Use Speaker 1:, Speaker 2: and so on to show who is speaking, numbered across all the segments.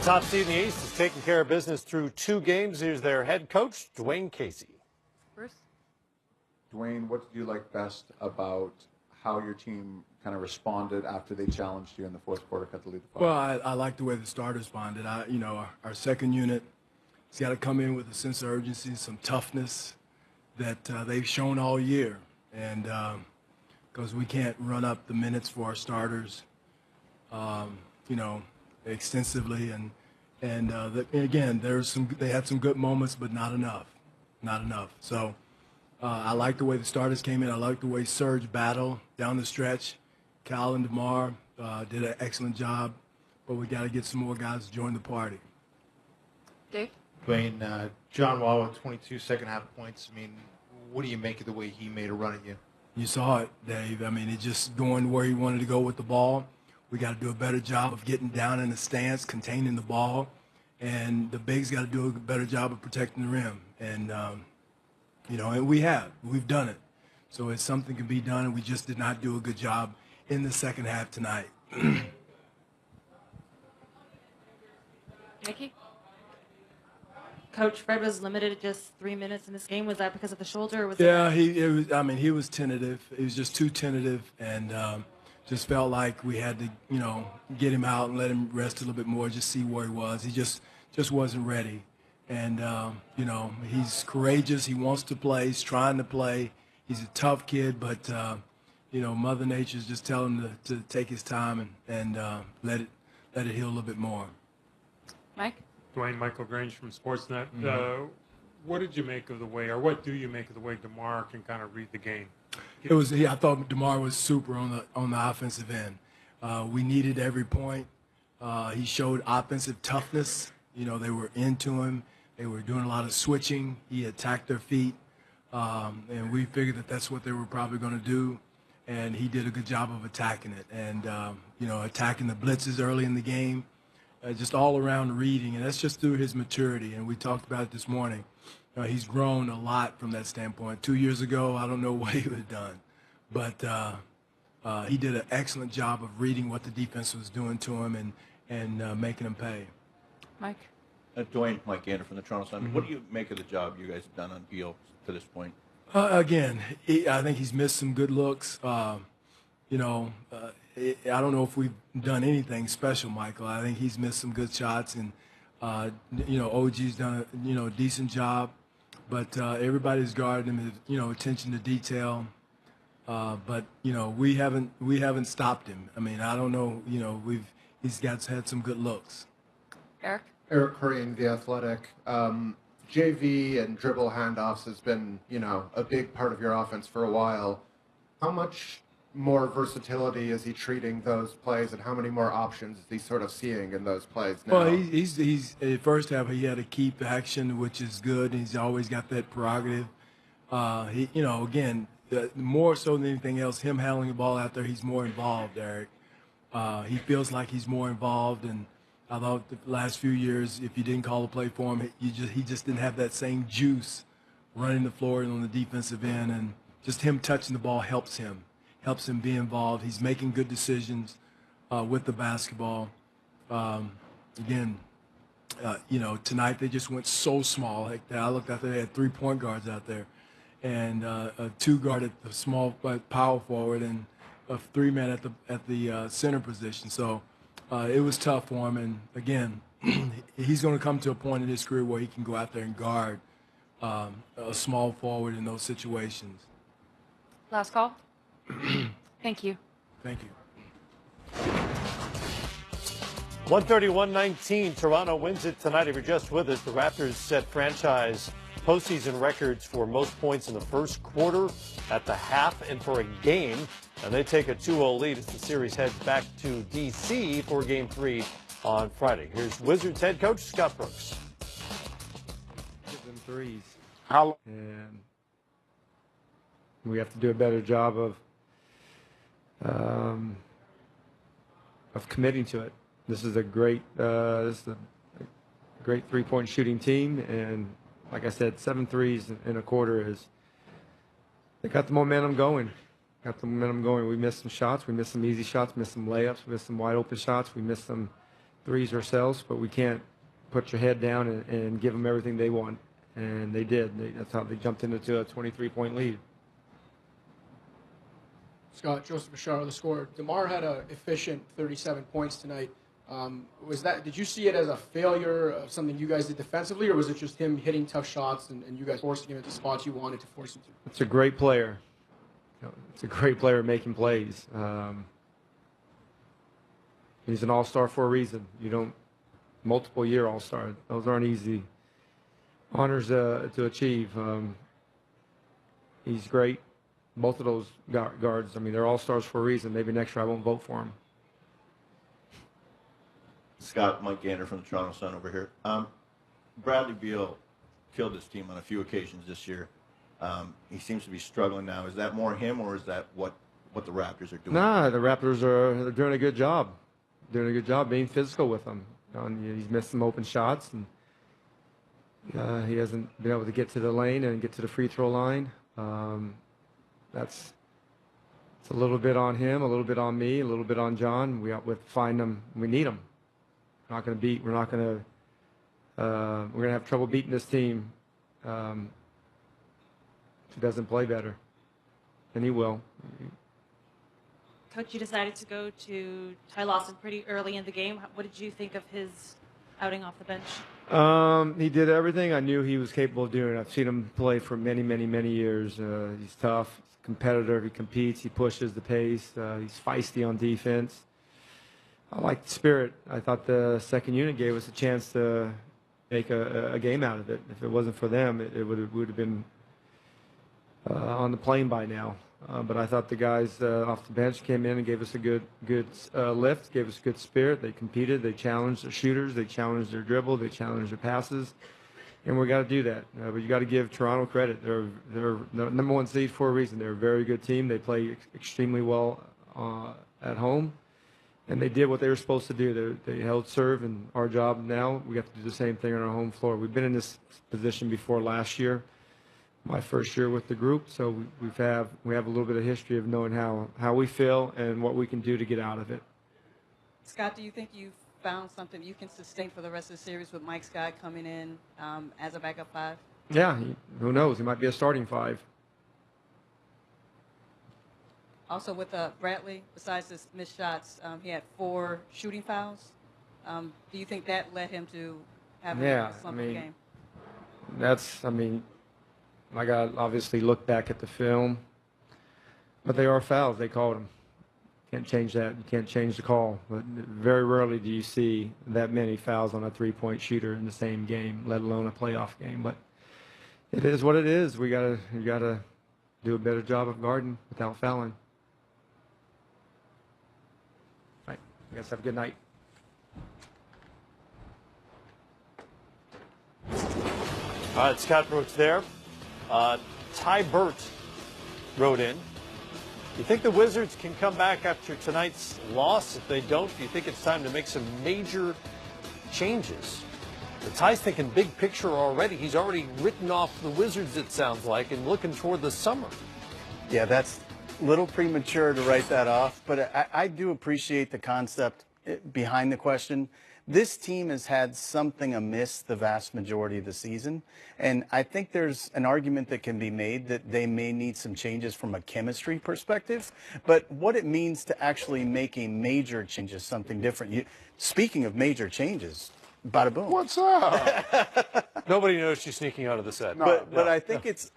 Speaker 1: top seed in the East is taking care of business through 2 games. Here's their head coach, Dwane Casey.
Speaker 2: Bruce?
Speaker 3: Dwane, what did you like best about how your team kind of responded after they challenged you in the fourth quarter, cut the lead to 5?
Speaker 4: Well, I like the way the starters responded. Our second unit has got to come in with a sense of urgency, some toughness that they've shown all year. And because we can't run up the minutes for our starters, extensively. And again, they had some good moments, but not enough. So I like the way the starters came in. I like the way Serge battled down the stretch. Cal and DeMar did an excellent job, but we got to get some more guys to join the party.
Speaker 2: Dave?
Speaker 5: Dwane, John Wall with 22 second-half points. I mean, what do you make of the way he made a run at you?
Speaker 4: You saw it, Dave. I mean, it's just going where he wanted to go with the ball. We got to do a better job of getting down in the stance, containing the ball, and the bigs got to do a better job of protecting the rim. And and we've done it. So it's something can be done, and we just did not do a good job in the second half tonight.
Speaker 2: Nikki?
Speaker 6: Coach, Fred was limited to just 3 minutes in this game. Was that because of the shoulder? Or was
Speaker 4: he was tentative. He was just too tentative, and just felt like we had to, get him out and let him rest a little bit more, just see where he was. He just wasn't ready. And, he's courageous. He wants to play. He's trying to play. He's a tough kid, but, Mother Nature's just telling him to take his time and let it heal a little bit more.
Speaker 2: Mike?
Speaker 7: Dwane, Michael Grange from Sportsnet. What did you make of the way, or what do you make of the way DeMar can kind of read the game?
Speaker 4: I thought DeMar was super on the offensive end. We needed every point. He showed offensive toughness. They were into him. They were doing a lot of switching. He attacked their feet, and we figured that's what they were probably going to do. And he did a good job of attacking it, and attacking the blitzes early in the game. Just all around reading, and that's just through his maturity. And we talked about it this morning. He's grown a lot from that standpoint. 2 years ago, I don't know what he would have done, but he did an excellent job of reading what the defense was doing to him and making him pay.
Speaker 2: Mike?
Speaker 8: Dwane, Mike Gander from the Toronto Sun. What do you make of the job you guys have done on Beal to this point?
Speaker 4: Again, I think he's missed some good looks. I don't know if we've done anything special, Michael. I think he's missed some good shots, and OG's done a decent job, but everybo's guarded him. Attention to detail, but we haven't stopped him. I mean, I don't know. He's had some good looks.
Speaker 2: Eric?
Speaker 9: Eric Curran, The Athletic. JV and dribble handoffs has been a big part of your offense for a while. How much more versatility is he treating those plays, and how many more options is he sort of seeing in those plays now?
Speaker 4: Well, he's first half he had to keep action, which is good. He's always got that prerogative. More so than anything else, him handling the ball out there, he's more involved, Eric. He feels like he's more involved, and I thought the last few years, if you didn't call a play for him, he just didn't have that same juice running the floor and on the defensive end, and just him touching the ball helps him be involved. He's making good decisions with the basketball. Tonight they just went so small. Like I looked out there, they had 3 point guards out there, and a 2 guard at the small power forward, and a 3-man at the center position. So it was tough for him. And again, he's going to come to a point in his career where he can go out there and guard a small forward in those situations.
Speaker 2: Last call? Thank you.
Speaker 4: Thank you.
Speaker 1: 131-19, Toronto wins it tonight. If you're just with us, the Raptors set franchise postseason records for most points in the first quarter, at the half, and for a game. And they take a 2-0 lead as the series heads back to D.C. for Game 3 on Friday. Here's Wizards head coach Scott Brooks.
Speaker 10: Give them threes. And we have to do a better job of committing to it. This is a great three-point shooting team, and like I said, 7 threes in a quarter they got the momentum going. We missed some shots. We missed some easy shots. Missed some layups. We missed some wide open shots. We missed some threes ourselves, but we can't put your head down and give them everything they want. And they did. That's how they jumped into a 23-point lead.
Speaker 11: Scott, Joseph Bashar, the scorer. DeMar had an efficient 37 points tonight. Did you see it as a failure of something you guys did defensively, or was it just him hitting tough shots and you guys forcing him into spots you wanted to force him to?
Speaker 10: It's a great player. It's a great player making plays. He's an all-star for a reason. You don't multiple-year all-star. Those aren't easy honors to achieve. He's great. Both of those guards, I mean, they're all-stars for a reason. Maybe next year I won't vote for him.
Speaker 8: Scott, Mike Gander from the Toronto Sun over here. Bradley Beal killed his team on a few occasions this year. He seems to be struggling now. Is that more him, or is that what the Raptors are doing?
Speaker 10: Nah, the Raptors they're doing a good job. Doing a good job being physical with him. He's missed some open shots, and he hasn't been able to get to the lane and get to the free throw line. It's a little bit on him, a little bit on me, a little bit on John. We find them. We need them. We're going to have trouble beating this team if he doesn't play better, and he will.
Speaker 6: Coach, you decided to go to Ty Lawson pretty early in the game. What did you think of his outing off the bench?
Speaker 10: He did everything I knew he was capable of doing. I've seen him play for many, many, many years. He's tough, competitor. He competes. He pushes the pace. He's feisty on defense. I like the spirit. I thought the second unit gave us a chance to make a game out of it. If it wasn't for them, it would have been on the plane by now. But I thought the guys off the bench came in and gave us a good lift, gave us good spirit. They competed. They challenged their shooters. They challenged their dribble. They challenged their passes. And we got to do that. But you got to give Toronto credit. They're the number one seed for a reason. They're a very good team. They play extremely well at home. And they did what they were supposed to do. They held serve, and our job now, we have to do the same thing on our home floor. We've been in this position before last year, my first year with the group, so we have a little bit of history of knowing how we feel and what we can do to get out of it.
Speaker 12: Scott, do you think you've found something you can sustain for the rest of the series with Mike Scott coming in as a backup five?
Speaker 10: Yeah, who knows? He might be a starting five.
Speaker 12: Also with Bradley, besides his missed shots, he had 4 shooting fouls. Do you think that led him to have a slump of the game?
Speaker 10: I got to obviously look back at the film, but they are fouls. They called them. Can't change that. You can't change the call. But very rarely do you see that many fouls on a three-point shooter in the same game, let alone a playoff game. But it is what it is. You gotta do a better job of guarding without fouling. All right. You guys have a good night.
Speaker 1: All right, Scott Brooks there. Ty Burt wrote in. You think the Wizards can come back after tonight's loss? If they don't, do you think it's time to make some major changes? The Ty's thinking big picture already. He's already written off the Wizards, it sounds like, and looking toward the summer.
Speaker 13: Yeah, that's a little premature to write that off, but I do appreciate the concept behind the question. This team has had something amiss the vast majority of the season, and I think there's an argument that can be made that they may need some changes from a chemistry perspective, but what it means to actually make a major change is something different. Speaking of major changes, bada boom.
Speaker 14: What's up?
Speaker 1: Nobody knows she's sneaking out of the set.
Speaker 13: But I think it's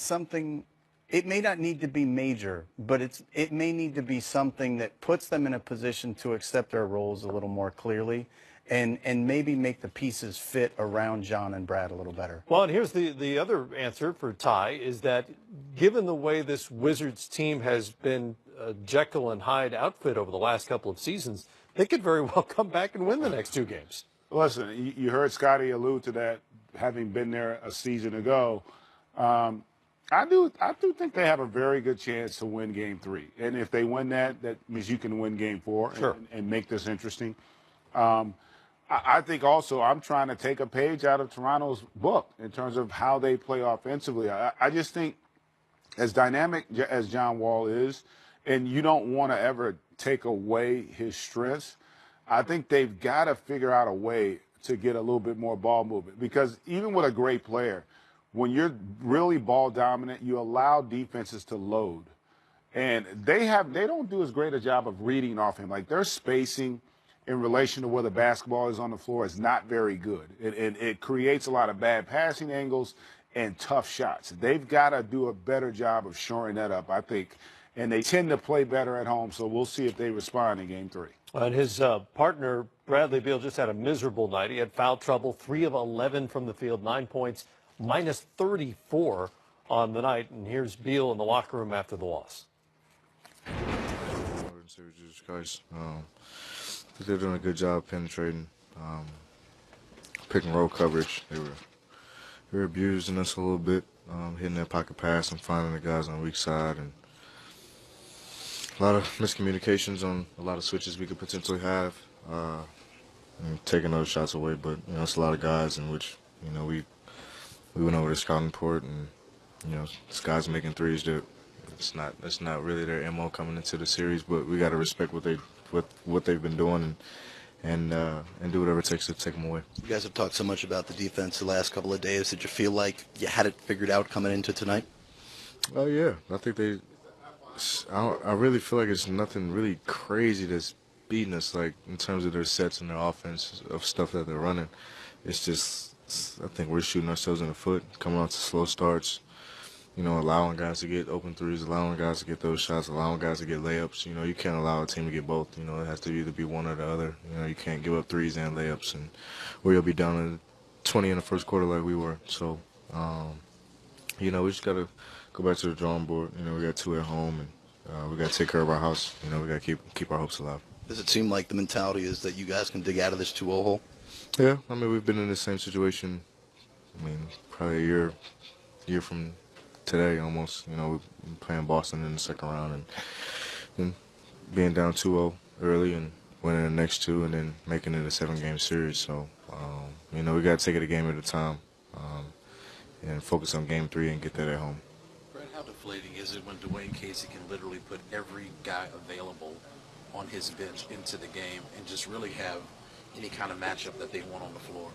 Speaker 13: something. It may not need to be major, but it may need to be something that puts them in a position to accept their roles a little more clearly and maybe make the pieces fit around John and Brad a little better.
Speaker 1: Well, and here's the other answer for Ty is that given the way this Wizards team has been a Jekyll and Hyde outfit over the last couple of seasons, they could very well come back and win the next 2 games.
Speaker 14: Listen, you heard Scotty allude to that, having been there a season ago. I do think they have a very good chance to win Game 3, and if they win that means you can win Game 4
Speaker 1: sure.
Speaker 14: and make this interesting. I think also I'm trying to take a page out of Toronto's book in terms of how they play offensively. I just think as dynamic as John Wall is, and you don't want to ever take away his strengths, I think they've got to figure out a way to get a little bit more ball movement, because even with a great player, when you're really ball dominant, you allow defenses to load. And they don't do as great a job of reading off him. Like, their spacing in relation to where the basketball is on the floor is not very good. It creates a lot of bad passing angles and tough shots. They've got to do a better job of shoring that up, I think. And they tend to play better at home, so we'll see if they respond in Game 3.
Speaker 1: And his partner, Bradley Beal, just had a miserable night. He had foul trouble, 3 of 11 from the field, 9 points, minus 34 on the night. And here's Beal in the locker room after the loss.
Speaker 15: Guys, they're doing a good job penetrating, pick and roll coverage. They were abusing us a little bit, hitting that pocket pass and finding the guys on the weak side, and a lot of miscommunications on a lot of switches we could potentially have, and taking those shots away. But it's a lot of guys in which we went over the scouting report, and this guy's making threes that it's not really their MO coming into the series. But we got to respect what they've been doing, and do whatever it takes to take them away.
Speaker 16: You guys have talked so much about the defense the last couple of days. Did you feel like you had it figured out coming into tonight?
Speaker 15: Oh yeah, I think I really feel like it's nothing really crazy that's beating us, like in terms of their sets and their offense of stuff that they're running. It's just, I think we're shooting ourselves in the foot, coming off to slow starts, allowing guys to get open threes, allowing guys to get those shots, allowing guys to get layups. You can't allow a team to get both. It has to either be one or the other. You can't give up threes and layups, or you'll be down in 20 in the first quarter like we were. So, we just got to go back to the drawing board. We got 2 at home, and we got to take care of our house. We got to keep our hopes alive.
Speaker 16: Does it seem like the mentality is that you guys can dig out of this 2-0 hole?
Speaker 15: Yeah, we've been in the same situation, probably a year from today almost. We're playing Boston in the second round and being down 2-0 early and winning the next 2 and then making it a 7-game series. So, we got to take it a game at a time and focus on Game 3 and get that at home.
Speaker 17: Brad, how deflating is it when Dwane Casey can literally put every guy available on his bench into the game and just really have any kind of matchup that they want on the floor?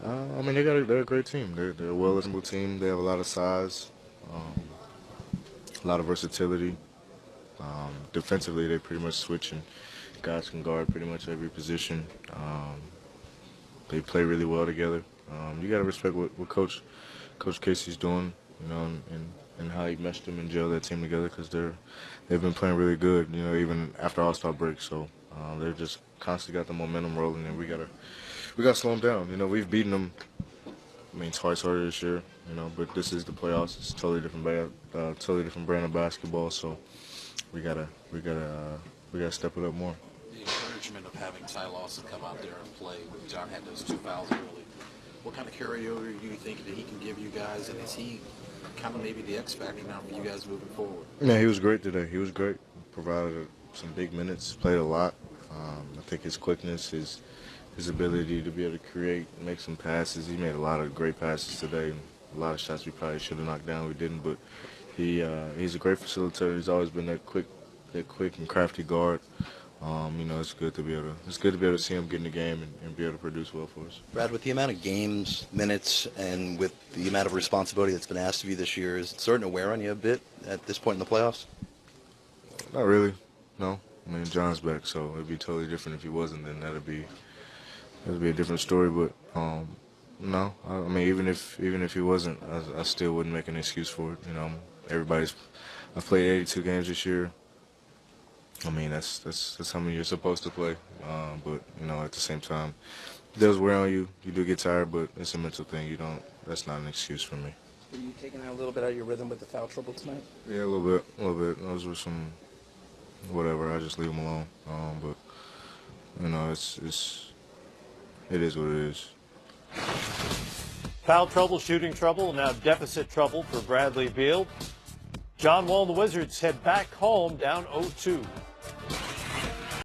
Speaker 15: They're a great team. They're a well-assembled team. They have a lot of size, a lot of versatility. Defensively, they pretty much switch, and guys can guard pretty much every position. They play really well together. You got to respect what Coach Casey's doing, and how he meshed them and gelled that team together, because they've been playing really good, even after All-Star break. So they've just constantly got the momentum rolling, and we got to slow them down. We've beaten them, twice harder this year, but this is the playoffs. It's a totally different brand of basketball. So we gotta step it up more.
Speaker 17: The encouragement of having Ty Lawson come out there and play. John had those 2 fouls early. What kind of carryover do you think that he can give you guys, and is he kind of maybe the X factor now for you guys moving forward?
Speaker 15: Yeah, he was great today. He was great. Provided some big minutes. Played a lot. I think his quickness, his ability to be able to create, make some passes. He made a lot of great passes today. A lot of shots we probably should have knocked down. We didn't, but he's a great facilitator. He's always been that quick and crafty guard. It's good to be able to see him get in the game and be able to produce well for us.
Speaker 16: Brad, with the amount of games, minutes, and with the amount of responsibility that's been asked of you this year, is it starting to wear on you a bit at this point in the playoffs?
Speaker 15: Not really, no. John's back, so it'd be totally different if he wasn't. Then that'd be a different story. But no, even if he wasn't, I still wouldn't make an excuse for it. I've played 82 games this year. That's how many you're supposed to play. But at the same time, it does wear on you. You do get tired, but it's a mental thing. That's not an excuse for me.
Speaker 18: Were you taking that a little bit out of your rhythm with the foul trouble tonight?
Speaker 15: Yeah, a little bit. Those were some whatever. I just leave them alone. But it is what it is.
Speaker 1: Foul trouble, shooting trouble, and now deficit trouble for Bradley Beal. John Wall and the Wizards head back home down 0-2.